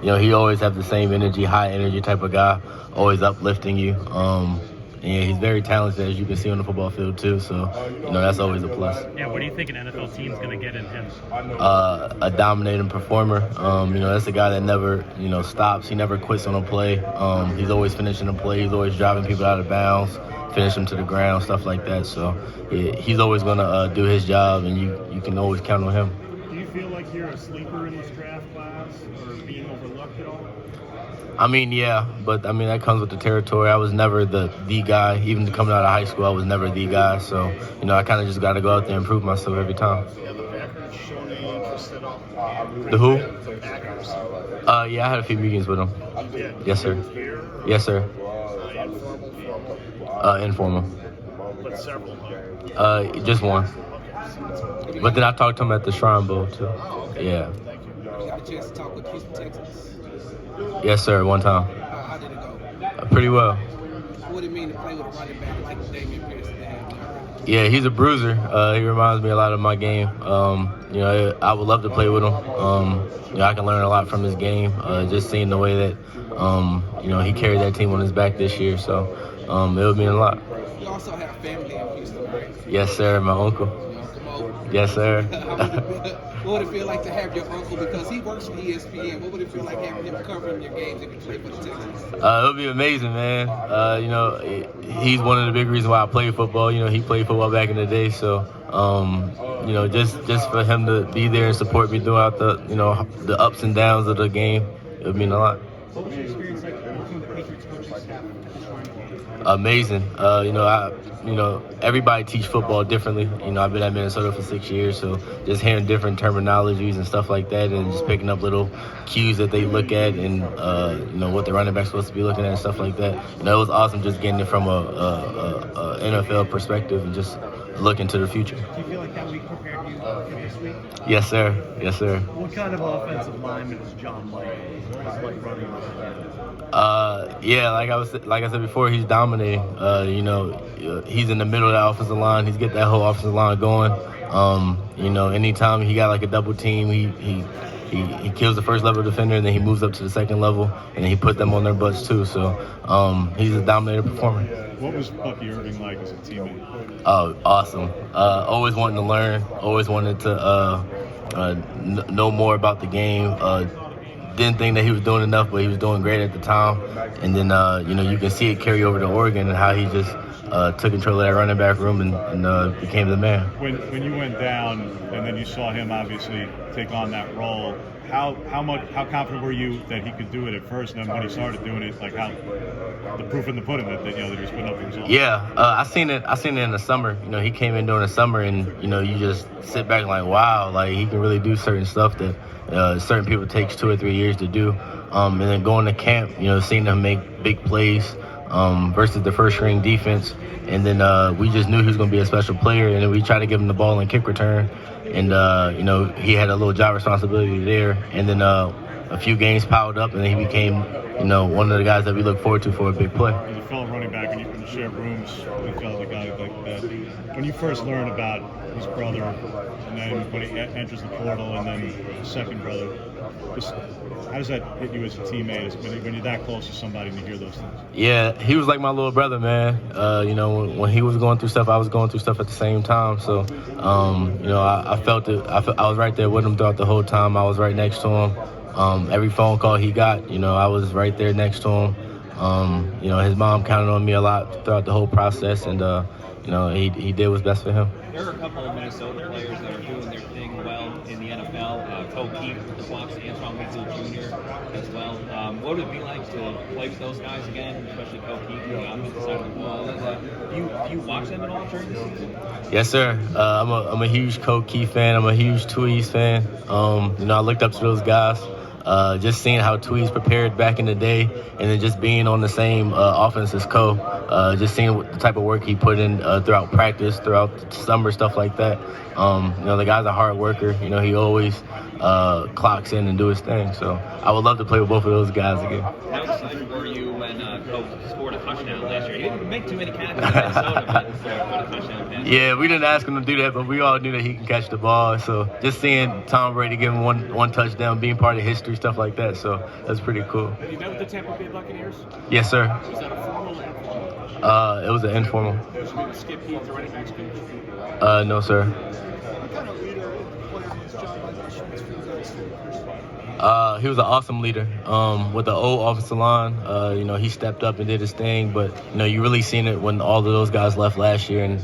he always have the same energy, high energy type of guy, always uplifting you. And he's very talented, as you can see on the football field too. So, that's always a plus. Yeah, what do you think an NFL team's going to get in him? A dominating performer. That's a guy that never, stops. He never quits on a play. He's always finishing a play. He's always driving people out of bounds, finish them to the ground, stuff like that. So, he's always going to do his job, and you can always count on him. Do you feel like you're a sleeper in this draft class or being overlooked at all? Yeah, but that comes with the territory. I was never the guy. Even coming out of high school, I was never the guy. So, I kind of just got to go out there and prove myself every time. The who? Yeah, I had a few meetings with him. Yes, sir. Yes, sir. Informal. But several. Just one. But then I talked to him at the Shrine Bowl too. Yeah. You got a chance to talk with Houston Texans? Yes, sir. One time. How did it go? Pretty well. What did it mean to play with a running back like Damian Pierce to have? Yeah, he's a bruiser. He reminds me a lot of my game. I would love to play with him. I can learn a lot from his game. Just seeing the way that, he carried that team on his back this year. So it would mean a lot. You also have family in Houston, right? Yes, sir. My uncle. Your Uncle Mo. Yes, sir. What would it feel like to have your uncle, because he works for ESPN, what would it feel like having him covering your games if you play for the Texans? It would be amazing, man. He's one of the big reasons why I play football. He played football back in the day, so just for him to be there and support me throughout the ups and downs of the game, it would mean a lot. What was your experience like working with the Patriots coaching staff? Amazing. Everybody teach football differently. I've been at Minnesota for 6 years, so just hearing different terminologies and stuff like that, and just picking up little cues that they look at, and what the running back's supposed to be looking at and stuff like that. It was awesome just getting it from a NFL perspective and just looking to the future. Do you feel like that week prepared you for this week? Yes, sir. Yes, sir. What kind of offensive lineman is John like? He's like running with him. Yeah, like I said before, he's dominating. He's in the middle of the offensive line. He's get that whole offensive line going. Anytime he got like a double team, he kills the first level defender, and then he moves up to the second level, and then he put them on their butts too. So he's a dominator performer. What was Bucky Irving like as a teammate? Oh, awesome. Always wanting to learn. Always wanted to know more about the game. Didn't think that he was doing enough, but he was doing great at the time. And then, you can see it carry over to Oregon and how he just took control of that running back room and became the man. When you went down and then you saw him obviously take on that role, how confident were you that he could do it at first, and then when he started doing it, like how the proof in the pudding that he was putting up for himself? Yeah, I seen it in the summer. He came in during the summer, and you just sit back and like, wow, like he can really do certain stuff that certain people takes 2 or 3 years to do. And then going to camp, seeing him make big plays versus the first string defense, and then we just knew he was going to be a special player, and then we tried to give him the ball in kick return. And, he had a little job responsibility there. And then a few games piled up, and then he became, one of the guys that we look forward to for a big play. As a fellow running back, and you share rooms with a guy like that, when you first learn about his brother, and then when he enters the portal, and then his second brother, just how does that hit you as a teammate when you're that close to somebody and you hear those things? Yeah, he was like my little brother, man. When he was going through stuff, I was going through stuff at the same time. So, I felt it. I was right there with him throughout the whole time. I was right next to him. Every phone call he got, I was right there next to him. His mom counted on me a lot throughout the whole process, and he did what's best for him. There are a couple of Minnesota players that are doing their thing well in the NFL. Cole Keith, the Bucs, Antoine Winfield Jr. as well. What would it be like to play with those guys again, especially Cole Keith on the offensive side of the ball? Do you watch them at all during the season? Yes, sir. I'm a huge Cole Keith fan. I'm a huge Tweez fan. I looked up to those guys. Just seeing how Tweez prepared back in the day, and then just being on the same offense as Cole, just seeing the type of work he put in throughout practice, throughout the summer, stuff like that. The guy's a hard worker. He always clocks in and do his thing. So I would love to play with both of those guys again. How excited were you when Cole scored a touchdown last year? He didn't make too many catches in Minnesota, but scored a touchdown pass. Yeah, we didn't ask him to do that, but we all knew that he can catch the ball. So just seeing Tom Brady give him one touchdown, being part of history. introductory stuff like that. So that's pretty cool. Have you met with the Tampa Bay Buccaneers? Yes, sir. Was that a formal or informal? It was an informal. Was you Skip Heath, the running backs coach? No, sir. What kind of leader and player was John Michael Schmitz for you guys for your spot? He was an awesome leader. With the old offensive line, he stepped up and did his thing. But you really seen it when all of those guys left last year, and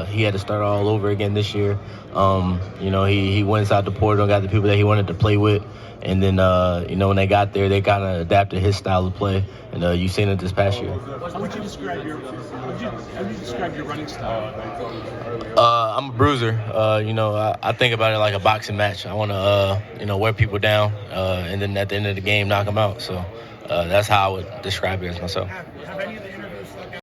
he had to start all over again this year. He went inside the portal and got the people that he wanted to play with. And then, when they got there, they kind of adapted his style of play, and you've seen it this past year. How would you describe your running style? I'm a bruiser. I think about it like a boxing match. I want to, wear people down, and then at the end of the game, knock them out. So that's how I would describe it as myself. Have any of the